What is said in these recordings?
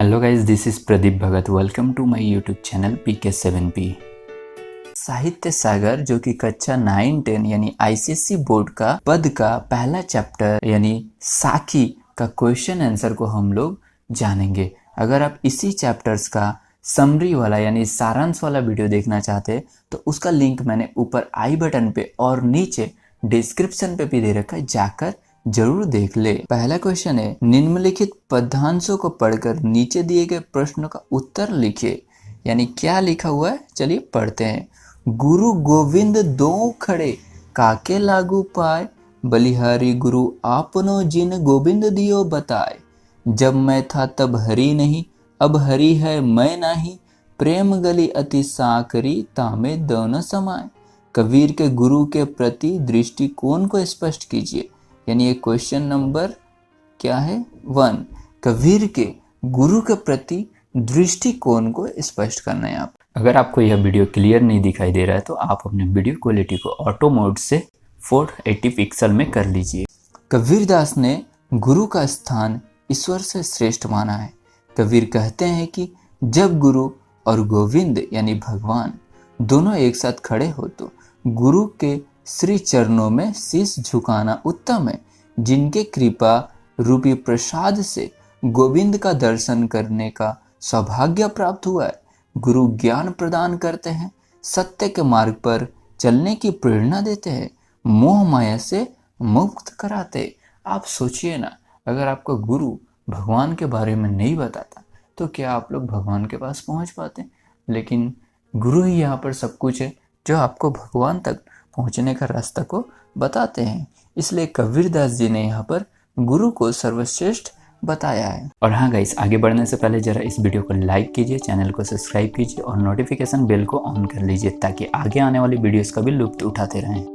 Hello guys, this is Pradeep Bhagat. Welcome to my YouTube channel PK7P। Sahitya सागर जो कि कक्षा 9-10 यानी आईसीएसई बोर्ड का पद का पहला चैप्टर यानी साखी का क्वेश्चन आंसर को हम लोग जानेंगे। अगर आप इसी चैप्टर्स का समरी वाला यानी सारांश वाला वीडियो देखना चाहते हैं तो उसका लिंक मैंने ऊपर आई बटन पे और नीचे डिस्क्रिप्शन पे भी दे रखा है, जाकर जरूर देख ले। पहला क्वेश्चन है, निम्नलिखित पद्यांशों को पढ़कर नीचे दिए गए प्रश्नों का उत्तर लिखिए। यानी क्या लिखा हुआ है, चलिए पढ़ते हैं। गुरु गोविंद दो खड़े काके लागू पाए, बलिहारी गुरु आपनो जिन गोविंद दियो बताए। जब मैं था तब हरि नहीं, अब हरि है मैं नाही, प्रेम गली अति साकरी तामे दोनों समाए। कबीर के गुरु के प्रति दृष्टिकोण को स्पष्ट कीजिए। यानी ये क्वेश्चन नंबर क्या है 1। कबीर के गुरु के प्रति दृष्टिकोण को स्पष्ट करना है। आप अगर आपको यह वीडियो क्लियर नहीं दिखाई दे रहा है तो आप अपने वीडियो क्वालिटी को ऑटो मोड से 480 पिक्सल में कर लीजिए। कबीरदास ने गुरु का स्थान ईश्वर से श्रेष्ठ माना है। कबीर कहते हैं कि जब गुरु और गोविंद यानी भगवान दोनों एक साथ खड़े हो तो गुरु के श्री चरणों में शीश झुकाना उत्तम है। जिनके कृपा रूपी प्रसाद से गोविंद का दर्शन करने का सौभाग्य प्राप्त हुआ है। गुरु ज्ञान प्रदान करते हैं, सत्य के मार्ग पर चलने की प्रेरणा देते हैं, मोह माया से मुक्त कराते। आप सोचिए ना, अगर आपका गुरु भगवान के बारे में नहीं बताता तो क्या आप लोग भगवान के पास पहुंच पाते? लेकिन गुरु ही यहाँ पर सब कुछ है, जो आपको भगवान तक पहुंचने का रास्ता को बताते हैं। इसलिए कबीरदास जी ने यहाँ पर गुरु को सर्वश्रेष्ठ बताया है। और हाँ गाइस, आगे बढ़ने से पहले जरा इस वीडियो को लाइक कीजिए, चैनल को सब्सक्राइब कीजिए और नोटिफिकेशन बेल को ऑन कर लीजिए ताकि आगे आने वाली वीडियोस का भी लुत्फ उठाते रहें।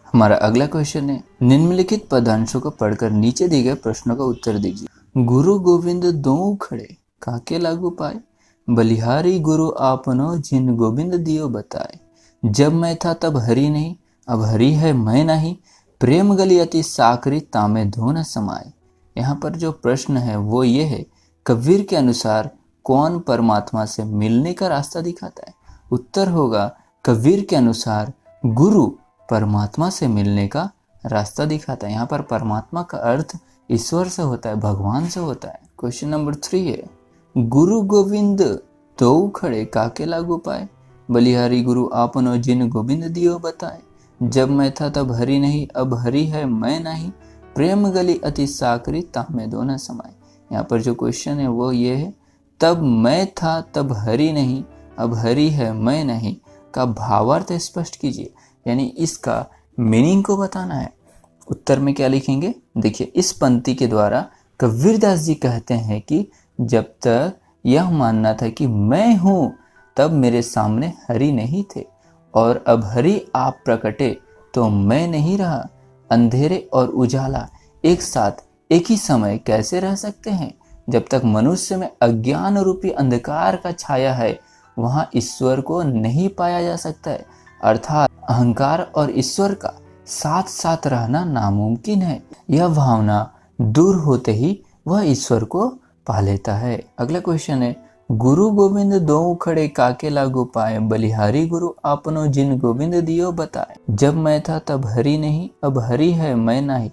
हमारा अगला क्वेश्चन है, निम्नलिखित पदांशों को पढ़कर नीचे दिए गए प्रश्नों का उत्तर दीजिए। गुरु गोविंद दो खड़े काके लागू पाए, बलिहारी गुरु आपनो जिन गोविंद दियो बताए। जब मैं था तब हरि नहीं, अब हरि है मैं नहीं, प्रेम गली अति साकरी तामे धो न समाए। यहाँ पर जो प्रश्न है वो ये है, कबीर के अनुसार कौन परमात्मा से मिलने का रास्ता दिखाता है? उत्तर होगा, कबीर के अनुसार गुरु परमात्मा से मिलने का रास्ता दिखाता है। यहाँ पर परमात्मा का अर्थ ईश्वर से होता है, भगवान से होता है। क्वेश्चन नंबर 3 है, गुरु गोविंद दो खड़े काके लागू पाए, बलिहारी गुरु आपनो जिन गोविंद दियो बताए। जब मैं था तब हरि नहीं, अब हरि है मैं नहीं, प्रेम गली अति साकरी तामे दो न समाए। यहाँ पर जो क्वेश्चन है वो ये है, तब मैं था तब हरि नहीं, अब हरि है मैं नहीं का भावार्थ स्पष्ट कीजिए। यानी इसका मीनिंग को बताना है। उत्तर में क्या लिखेंगे? देखिए, इस पंक्ति के द्वारा कबीरदास जी कहते हैं कि जब तक यह मानना था कि मैं हूं तब मेरे सामने हरि नहीं थे, और अब हरि आप प्रकटे तो मैं नहीं रहा। अंधेरे और उजाला एक साथ एक ही समय कैसे रह सकते हैं? जब तक मनुष्य में अज्ञान रूपी अंधकार का छाया है वहां ईश्वर को नहीं पाया जा सकता है। अर्थात अहंकार और ईश्वर का साथ साथ रहना नामुमकिन है। यह भावना दूर होते ही वह ईश्वर को पा लेता है। अगला क्वेश्चन है, गुरु गोविंद दो खड़े काके लागू पाए, बलिहारी गुरु आपनो जिन गोविंद दियो बताए। जब मैं था तब हरि नहीं, अब हरि है मैं नहीं,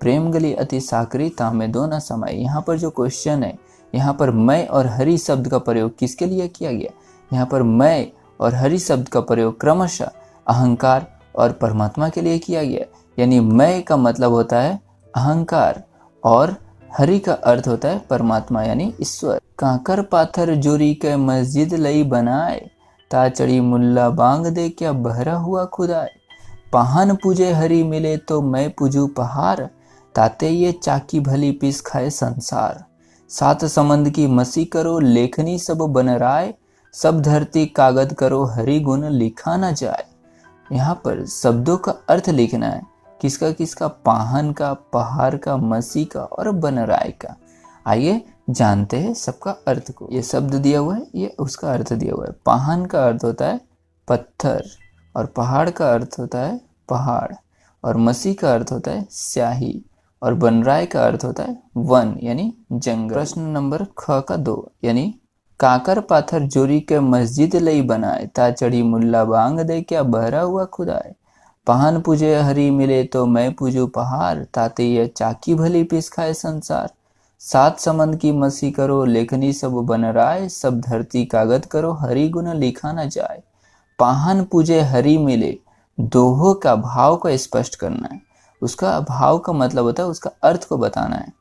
प्रेम गली अति साकरी तामे दो न समाए। यहाँ पर जो क्वेश्चन है, यहाँ पर मैं और हरि शब्द का प्रयोग किसके लिए किया गया? यहाँ पर मैं और हरि शब्द का प्रयोग क्रमशः अहंकार और परमात्मा के लिए किया गया। यानी मैं का मतलब होता है अहंकार और हरि का अर्थ होता है परमात्मा यानी ईश्वर। काकर पाथर जोरी के मस्जिद लई बनाए, ता चढ़ी मुल्ला बांग दे क्या बहरा हुआ खुदाए। पाहन पूजे हरि मिले तो मैं पूजू पहाड़, ताते ये चाकी भली पीस खाए संसार। सात समंद की मसी करो लेखनी सब बन राय, सब धरती कागज करो हरि गुण लिखा न जाए। यहाँ पर शब्दों का अर्थ लिखना है, किसका किसका? पाहन का, पहाड़ का, मसी का और बनराय का। आइए जानते हैं सबका अर्थ को। ये शब्द दिया हुआ है, ये उसका अर्थ दिया हुआ है। पाहन का अर्थ होता है पत्थर, और पहाड़ का अर्थ होता है पहाड़, और मसी का अर्थ होता है स्याही, और बनराय का अर्थ होता है वन यानी जंगल। प्रश्न नंबर ख का 2 यानी काकर पाथर जोरी के मस्जिद लई बनाए, ता चढ़ी मुल्ला बांग दे क्या बहरा हुआ खुदाए। पहान पूजे हरी मिले तो मैं पूजू पहाड़, ताते यह चाकी भली पिस खाए संसार। सात समंद की मसी करो लेखनी सब बन राय, सब धरती कागज करो हरि गुण लिखा न जाए। पाहन पूजे हरि मिले, दोहों का भाव को स्पष्ट करना है। उसका भाव का मतलब होता है उसका अर्थ को बताना है।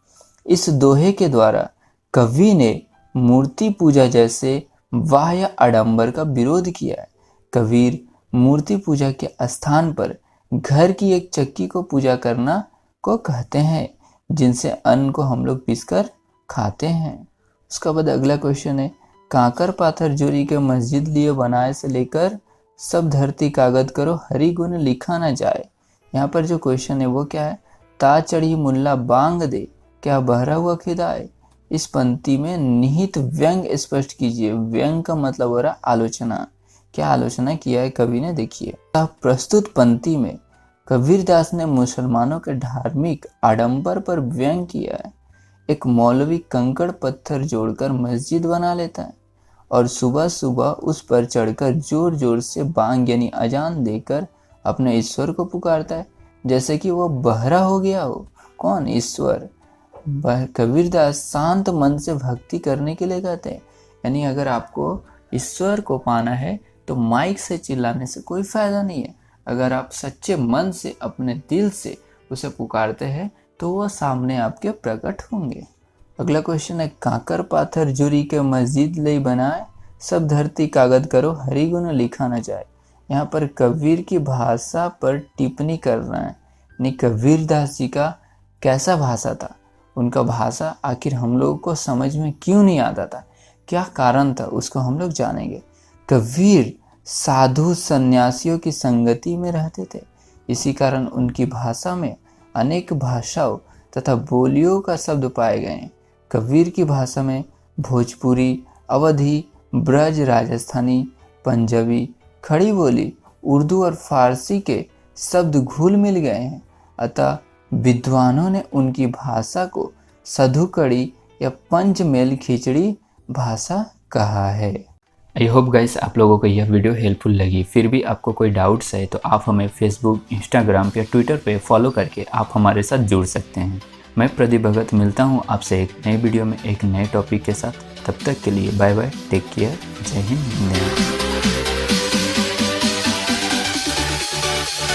इस दोहे के द्वारा कवि ने मूर्ति पूजा जैसे बाह्य आडंबर का विरोध किया है। कबीर मूर्ति पूजा के स्थान पर घर की एक चक्की को पूजा करना को कहते हैं, जिनसे अन्न को हम लोग पीसकर खाते हैं। उसका बाद अगला क्वेश्चन है, काकर पाथर जोरी के मस्जिद लिए बनाए से लेकर सब धरती कागज करो हरि गुण लिखा न जाए। यहाँ पर जो क्वेश्चन है वो क्या है, ता चढ़ी मुल्ला बांग दे क्या बहरा हुआ खिदाए। इस पंक्ति में निहित व्यंग स्पष्ट कीजिए। व्यंग का मतलब हो रहा आलोचना। क्या आलोचना किया है कवि ने, देखिए। प्रस्तुत पंक्ति में कबीरदास ने मुसलमानों के धार्मिक आडंबर पर व्यंग किया है। एक मौलवी कंकड़ पत्थर जोड़कर मस्जिद बना लेता है और सुबह सुबह उस पर चढ़कर जोर जोर से बांग यानी अजान देकर अपने ईश्वर को पुकारता है, जैसे कि वो बहरा हो गया हो। कौन? ईश्वर। कबीरदास शांत मन से भक्ति करने के लिए कहते हैं। यानी अगर आपको ईश्वर को पाना है तो माइक से चिल्लाने से कोई फायदा नहीं है। अगर आप सच्चे मन से अपने दिल से उसे पुकारते हैं तो वह सामने आपके प्रकट होंगे। अगला क्वेश्चन है, काकर पाथर जोरी के मस्जिद ले बनाए, सब धरती कागज करो हरि गुण लिखा न जाए। यहाँ पर कबीर की भाषा पर टिप्पणी कर रहा है। यानी कबीरदास जी का कैसा भाषा था, उनका भाषा आखिर हम लोगों को समझ में क्यों नहीं आता था, क्या कारण था, उसको हम लोग जानेंगे। कबीर साधु सन्यासियों की संगति में रहते थे, इसी कारण उनकी भाषा में अनेक भाषाओं तथा बोलियों का शब्द पाए गए हैं। कबीर की भाषा में भोजपुरी, अवधी, ब्रज, राजस्थानी, पंजाबी, खड़ी बोली, उर्दू और फारसी के शब्द घुल मिल गए हैं। अतः विद्वानों ने उनकी भाषा को सधुकड़ी या पंचमेल खिचड़ी भाषा कहा है। आई होप गाइस आप लोगों को यह वीडियो हेल्पफुल लगी। फिर भी आपको कोई डाउट्स है तो आप हमें फेसबुक, इंस्टाग्राम या ट्विटर पे फॉलो करके आप हमारे साथ जुड़ सकते हैं। मैं प्रदीप भगत मिलता हूँ आपसे एक नए वीडियो में एक नए टॉपिक के साथ। तब तक के लिए बाय बाय, टेक केयर, जय हिंद।